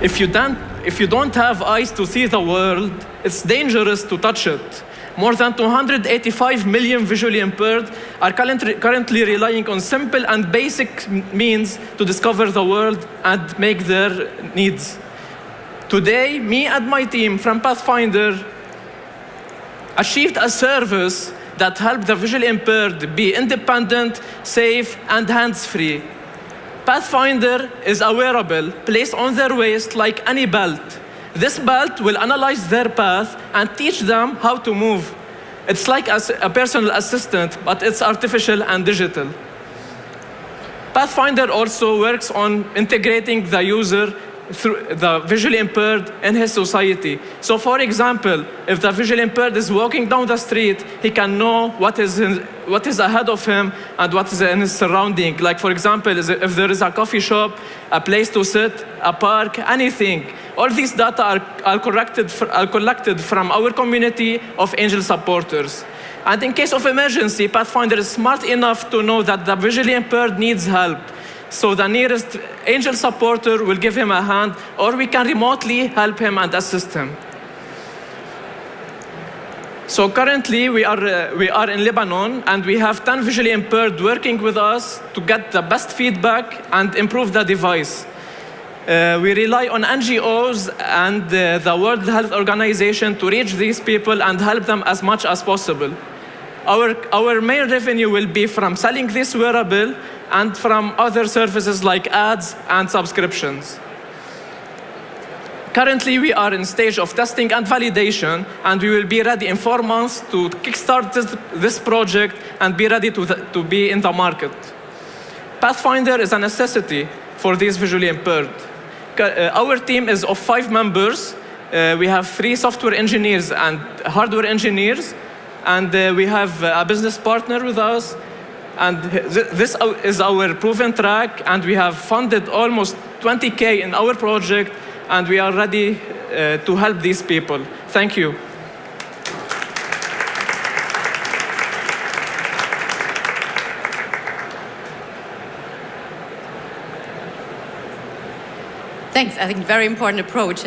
if you don't have eyes to see the world, it's dangerous to touch it. More than 285 million visually impaired are currently relying on simple and basic means to discover the world and make their needs. Today, me and my team from Pathfinder achieved a service that helped the visually impaired be independent, safe, and hands-free. Pathfinder is a wearable placed on their waist like any belt. This belt will analyze their path and teach them how to move. It's like a personal assistant, but it's artificial and digital. Pathfinder also works on integrating the user through the visually impaired in his society. So for example, if the visually impaired is walking down the street, he can know what is ahead of him and what is in his surrounding. Like for example, if there is a coffee shop, a place to sit, a park, anything. All these data are collected from our community of angel supporters. And in case of emergency, Pathfinder is smart enough to know that the visually impaired needs help. So the nearest angel supporter will give him a hand, or we can remotely help him and assist him. So currently we are in Lebanon, and we have 10 visually impaired working with us to get the best feedback and improve the device. We rely on NGOs and the World Health Organization to reach these people and help them as much as possible. Our main revenue will be from selling this wearable and from other services like ads and subscriptions. Currently, we are in stage of testing and validation, and we will be ready in 4 months to kickstart this project and be ready to be in the market. Pathfinder is a necessity for these visually impaired. Our team is of 5 members. We have 3 software engineers and hardware engineers, and we have a business partner with us. And this is our proven track, and we have funded almost 20K in our project, and we are ready to help these people. Thank you. Thanks. I think very important approach.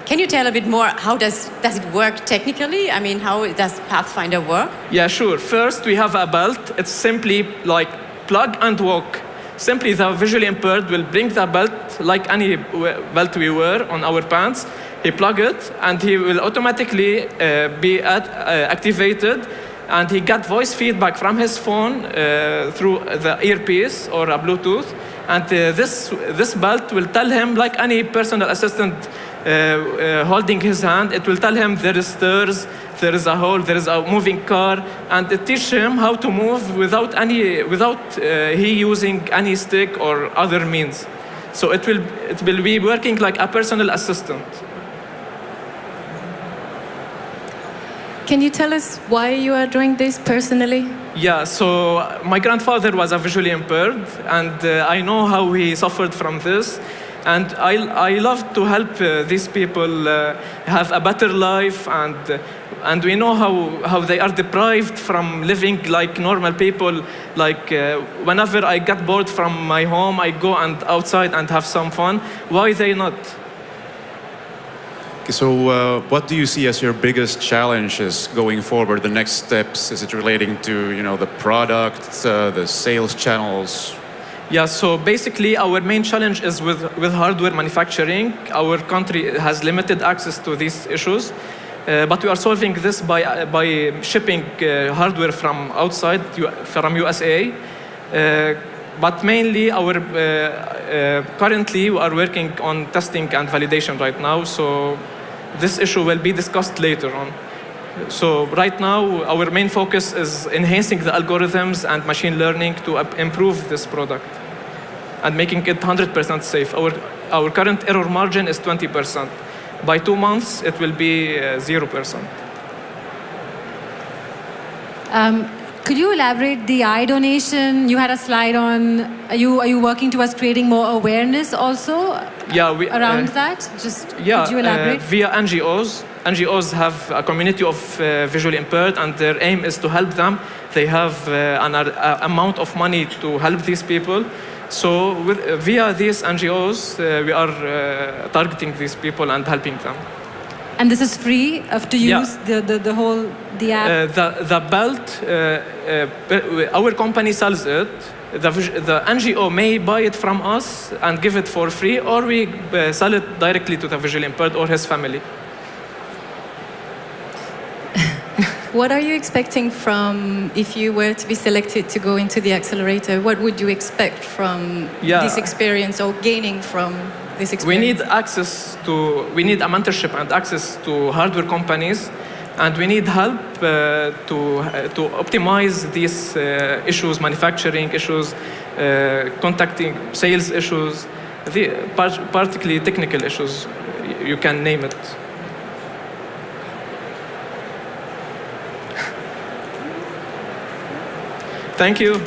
Can you tell a bit more, how does it work technically? I mean, how does Pathfinder work? Yeah, sure. First, we have a belt. It's simply like plug and walk. Simply, the visually impaired will bring the belt like any belt we wear on our pants. He plug it, and he will automatically be activated, and he get voice feedback from his phone through the earpiece or a Bluetooth. And this belt will tell him, like any personal assistant holding his hand, it will tell him there is stairs, there is a hole, there is a moving car, and it teaches him how to move without he using any stick or other means. So it will be working like a personal assistant. Can you tell us why you are doing this personally? Yeah, so my grandfather was a visually impaired, and I know how he suffered from this. And I love to help these people have a better life, and we know how they are deprived from living like normal people. Like whenever I get bored from my home, I go outside and have some fun. Why they not? So what do you see as your biggest challenges going forward, the next steps? Is it relating to the product, the sales channels? Yeah, so basically our main challenge is with hardware manufacturing. Our country has limited access to these issues, but we are solving this by shipping hardware from outside, from USA. But mainly currently we are working on testing and validation right now, so this issue will be discussed later on. So right now, our main focus is enhancing the algorithms and machine learning to improve this product and making it 100% safe. Our current error margin is 20%. By 2 months, it will be 0%. Could you elaborate the eye donation? You had a slide on. Are you working towards creating more awareness also? Yeah, around that? Could you elaborate? Via NGOs. NGOs have a community of visually impaired, and their aim is to help them. They have an amount of money to help these people. So via these NGOs, we are targeting these people and helping them. And this is free to use the whole app? The belt, our company sells it. The NGO may buy it from us and give it for free, or we sell it directly to the visually impaired or his family. What are you expecting from, if you were to be selected to go into the accelerator, what would you expect from this experience or gaining from this experience? We need we need a mentorship and access to hardware companies, and we need help to optimize these issues, manufacturing issues, contacting sales issues, particularly technical issues, you can name it. Thank you.